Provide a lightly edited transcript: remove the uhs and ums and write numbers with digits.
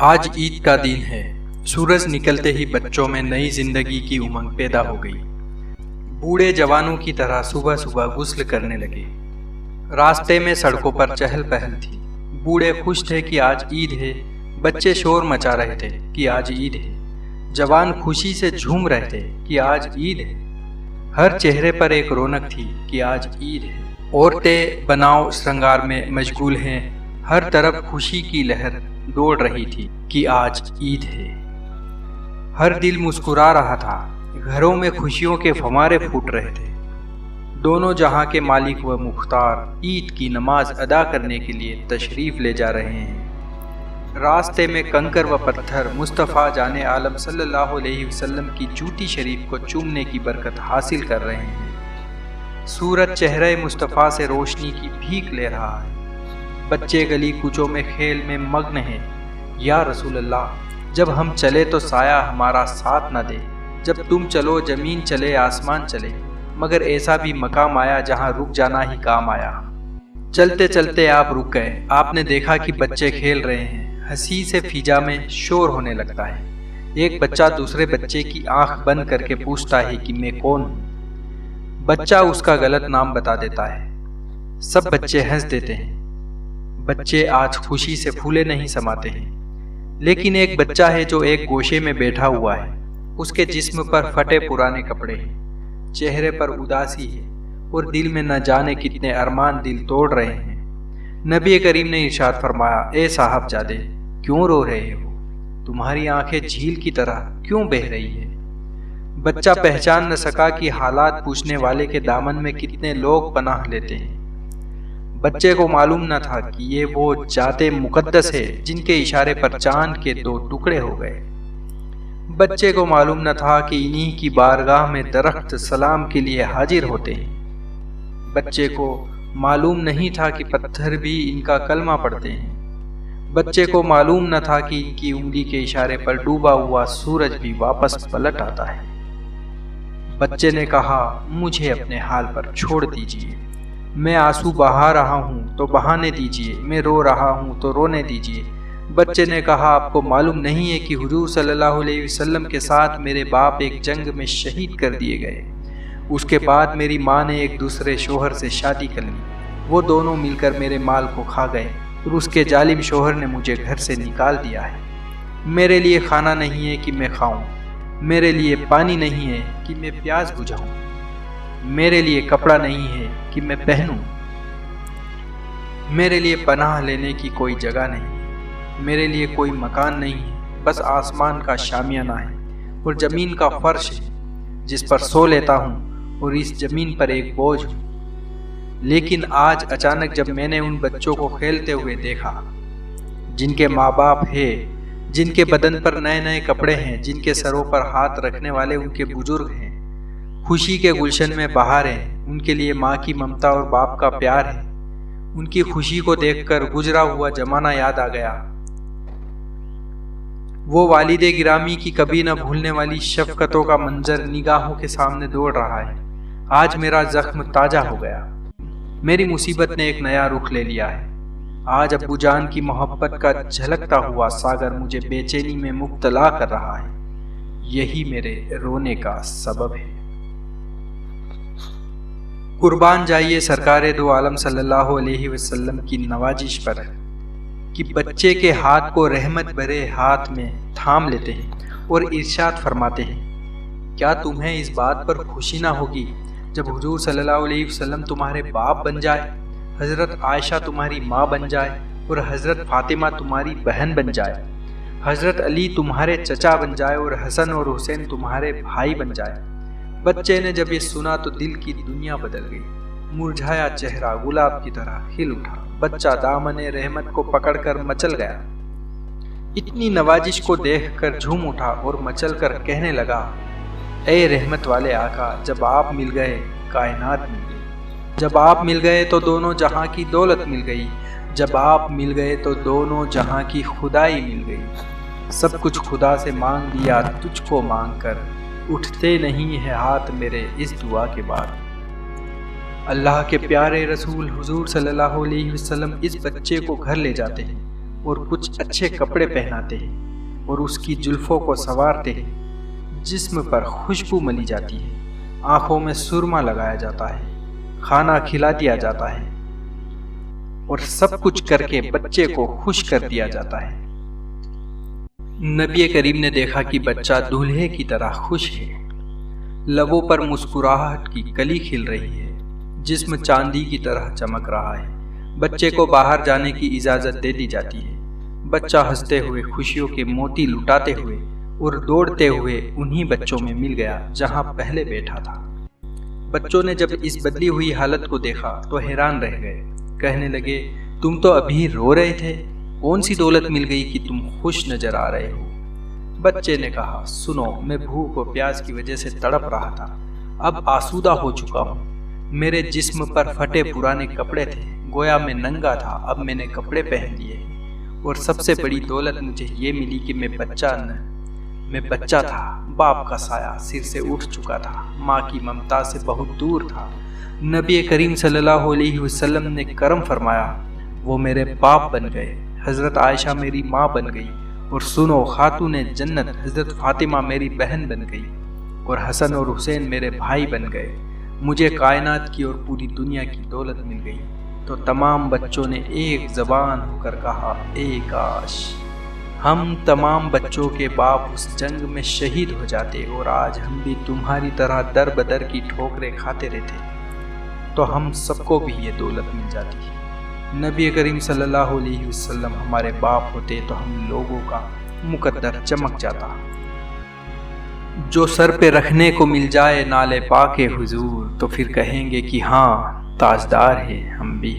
آج عید کا دن ہے۔ سورج نکلتے ہی بچوں میں نئی زندگی کی امنگ پیدا ہو گئی۔ بوڑھے جوانوں کی طرح صبح صبح غسل کرنے لگے۔ راستے میں سڑکوں پر چہل پہل تھی۔ بوڑھے خوش تھے کہ آج عید ہے، بچے شور مچا رہے تھے کہ آج عید ہے، جوان خوشی سے جھوم رہے تھے کہ آج عید ہے۔ ہر چہرے پر ایک رونق تھی کہ آج عید ہے۔ عورتیں بناؤ سرنگار میں مشغول ہیں، ہر طرف خوشی کی لہر دوڑ رہی تھی کہ آج عید ہے۔ ہر دل مسکرا رہا تھا، گھروں میں خوشیوں کے فوارے پھوٹ رہے تھے۔ دونوں جہاں کے مالک و مختار عید کی نماز ادا کرنے کے لیے تشریف لے جا رہے ہیں۔ راستے میں کنکر و پتھر مصطفیٰ جان عالم صلی اللہ علیہ وسلم کی جوتی شریف کو چومنے کی برکت حاصل کر رہے ہیں۔ سورج چہرہ مصطفیٰ سے روشنی کی بھیک لے رہا ہے۔ بچے گلی کوچوں میں کھیل میں مگن ہیں۔ یا رسول اللہ، جب ہم چلے تو سایہ ہمارا ساتھ نہ دے، جب تم چلو زمین چلے آسمان چلے، مگر ایسا بھی مقام آیا جہاں رک جانا ہی کام آیا۔ چلتے چلتے آپ رک گئے۔ آپ نے دیکھا کہ بچے کھیل رہے ہیں۔ ہنسی سے فضا میں شور ہونے لگتا ہے۔ ایک بچہ دوسرے بچے کی آنکھ بند کر کے پوچھتا ہے کہ میں کون ہوں؟ بچہ اس کا غلط نام بتا دیتا ہے۔ سب بچے ہنس دیتے ہیں۔ بچے آج خوشی سے پھولے نہیں سماتے ہیں، لیکن ایک بچہ ہے جو ایک گوشے میں بیٹھا ہوا ہے۔ اس کے جسم پر پھٹے پرانے کپڑے ہیں، چہرے پر اداسی ہے، اور دل میں نہ جانے کتنے ارمان دل توڑ رہے ہیں۔ نبی کریم نے ارشاد فرمایا، اے صاحب زادے، کیوں رو رہے ہو؟ تمہاری آنکھیں جھیل کی طرح کیوں بہہ رہی ہے؟ بچہ پہچان نہ سکا کہ حالات پوچھنے والے کے دامن میں کتنے لوگ پناہ لیتے ہیں۔ بچے کو معلوم نہ تھا کہ یہ وہ ذات مقدس ہے جن کے اشارے پر چاند کے 2 ٹکڑے ہو گئے۔ بچے کو معلوم نہ تھا کہ انہی کی بارگاہ میں درخت سلام کے لیے حاضر ہوتے ہیں۔ بچے کو معلوم نہیں تھا کہ پتھر بھی ان کا کلمہ پڑھتے ہیں۔ بچے کو معلوم نہ تھا کہ ان کی انگلی کے اشارے پر ڈوبا ہوا سورج بھی واپس پلٹ آتا ہے۔ بچے نے کہا، مجھے اپنے حال پر چھوڑ دیجیے، میں آنسو بہا رہا ہوں تو بہانے دیجیے، میں رو رہا ہوں تو رونے دیجیے۔ بچے نے کہا، آپ کو معلوم نہیں ہے کہ حضور صلی اللہ علیہ وسلم کے ساتھ میرے باپ ایک جنگ میں شہید کر دیے گئے۔ اس کے بعد میری ماں نے ایک دوسرے شوہر سے شادی کر لی، وہ دونوں مل کر میرے مال کو کھا گئے، اور اس کے ظالم شوہر نے مجھے گھر سے نکال دیا ہے۔ میرے لیے کھانا نہیں ہے کہ میں کھاؤں، میرے لیے پانی نہیں ہے کہ میں پیاس بجھاؤں، میرے لیے کپڑا نہیں ہے کہ میں پہنوں، میرے لیے پناہ لینے کی کوئی جگہ نہیں، میرے لیے کوئی مکان نہیں ہے، بس آسمان کا شامیانہ ہے اور زمین کا فرش ہے جس پر سو لیتا ہوں، اور اس زمین پر ایک بوجھ ہوں۔ لیکن آج اچانک جب میں نے ان بچوں کو کھیلتے ہوئے دیکھا جن کے ماں باپ ہیں، جن کے بدن پر نئے نئے کپڑے ہیں، جن کے سروں پر ہاتھ رکھنے والے ان کے بزرگ ہیں، خوشی کے گلشن میں بہار ہے، ان کے لیے ماں کی ممتا اور باپ کا پیار ہے، ان کی خوشی کو دیکھ کر گزرا ہوا زمانہ یاد آ گیا۔ وہ والد گرامی کی کبھی نہ بھولنے والی شفقتوں کا منظر نگاہوں کے سامنے دوڑ رہا ہے۔ آج میرا زخم تازہ ہو گیا، میری مصیبت نے ایک نیا رخ لے لیا ہے۔ آج ابو جان کی محبت کا جھلکتا ہوا ساگر مجھے بے چینی میں مبتلا کر رہا ہے۔ یہی میرے رونے کا سبب ہے۔ قربان جائیے سرکار دو عالم صلی اللہ علیہ وسلم کی نوازش پر کہ بچے کے ہاتھ کو رحمت بھرے ہاتھ میں تھام لیتے ہیں اور ارشاد فرماتے ہیں، کیا تمہیں اس بات پر خوشی نہ ہوگی جب حضور صلی اللہ علیہ وسلم تمہارے باپ بن جائے، حضرت عائشہ تمہاری ماں بن جائے، اور حضرت فاطمہ تمہاری بہن بن جائے، حضرت علی تمہارے چچا بن جائے، اور حسن اور حسین تمہارے بھائی بن جائے۔ بچے نے جب یہ سنا تو دل کی دنیا بدل گئی۔ مرجھایا چہرہ گلاب کی طرح کھل اٹھا۔ بچہ دامن رحمت کو پکڑ کر مچل گیا۔ اتنی نوازش کو دیکھ کر جھوم اٹھا اور مچل کر کہنے لگا، اے رحمت والے آقا، جب آپ مل گئے کائنات مل گئی، جب آپ مل گئے تو دونوں جہاں کی دولت مل گئی، جب آپ مل گئے تو دونوں جہاں کی خدائی مل گئی۔ سب کچھ خدا سے مانگ لیا تجھ کو مانگ کر، اٹھتے نہیں ہے ہاتھ میرے اس دعا کے بعد۔ اللہ کے پیارے رسول حضور صلی اللہ علیہ وسلم اس بچے کو گھر لے جاتے ہیں اور کچھ اچھے کپڑے پہناتے ہیں اور اس کی زلفوں کو سنوارتے ہیں، جسم پر خوشبو ملی جاتی ہے، آنکھوں میں سرما لگایا جاتا ہے، کھانا کھلا دیا جاتا ہے اور سب کچھ کر کے بچے کو خوش کر دیا جاتا ہے۔ نبی کریم نے دیکھا کہ بچہ دولہے کی طرح خوش ہے، لبوں پر مسکراہٹ کی کلی کھل رہی ہے، جسم چاندی کی طرح چمک رہا ہے۔ بچے کو باہر جانے کی اجازت دے دی جاتی ہے۔ بچہ ہنستے ہوئے خوشیوں کے موتی لٹاتے ہوئے اور دوڑتے ہوئے انہی بچوں میں مل گیا جہاں پہلے بیٹھا تھا۔ بچوں نے جب اس بدلی ہوئی حالت کو دیکھا تو حیران رہ گئے، کہنے لگے، تم تو ابھی رو رہے تھے، کون سی دولت مل گئی کہ تم خوش نظر آ رہے ہو؟ بچے نے کہا، سنو، میں بھوک و پیاس کی وجہ سے تڑپ رہا تھا، اب آسودہ ہو چکا ہوں۔ میرے جسم پر پھٹے پرانے کپڑے تھے، گویا میں ننگا تھا، اب میں نے کپڑے پہن لیے، اور سب سے بڑی دولت مجھے یہ ملی کہ میں بچہ تھا، باپ کا سایہ سر سے اٹھ چکا تھا، ماں کی ممتا سے بہت دور تھا۔ نبی کریم صلی اللہ علیہ وسلم نے کرم فرمایا، وہ میرے باپ بن گئے، حضرت عائشہ میری ماں بن گئی، اور سنو، خاتون جنت حضرت فاطمہ میری بہن بن گئی، اور حسن اور حسین میرے بھائی بن گئے۔ مجھے کائنات کی اور پوری دنیا کی دولت مل گئی۔ تو تمام بچوں نے ایک زبان ہو کر کہا، اے کاش ہم تمام بچوں کے باپ اس جنگ میں شہید ہو جاتے اور آج ہم بھی تمہاری طرح در بدر کی ٹھوکریں کھاتے رہتے، تو ہم سب کو بھی یہ دولت مل جاتی۔ نبی کریم صلی اللہ علیہ وسلم ہمارے باپ ہوتے تو ہم لوگوں کا مقدر چمک جاتا۔ جو سر پہ رکھنے کو مل جائے نالے پاک حضور، تو پھر کہیں گے کہ ہاں تاجدار ہیں ہم بھی۔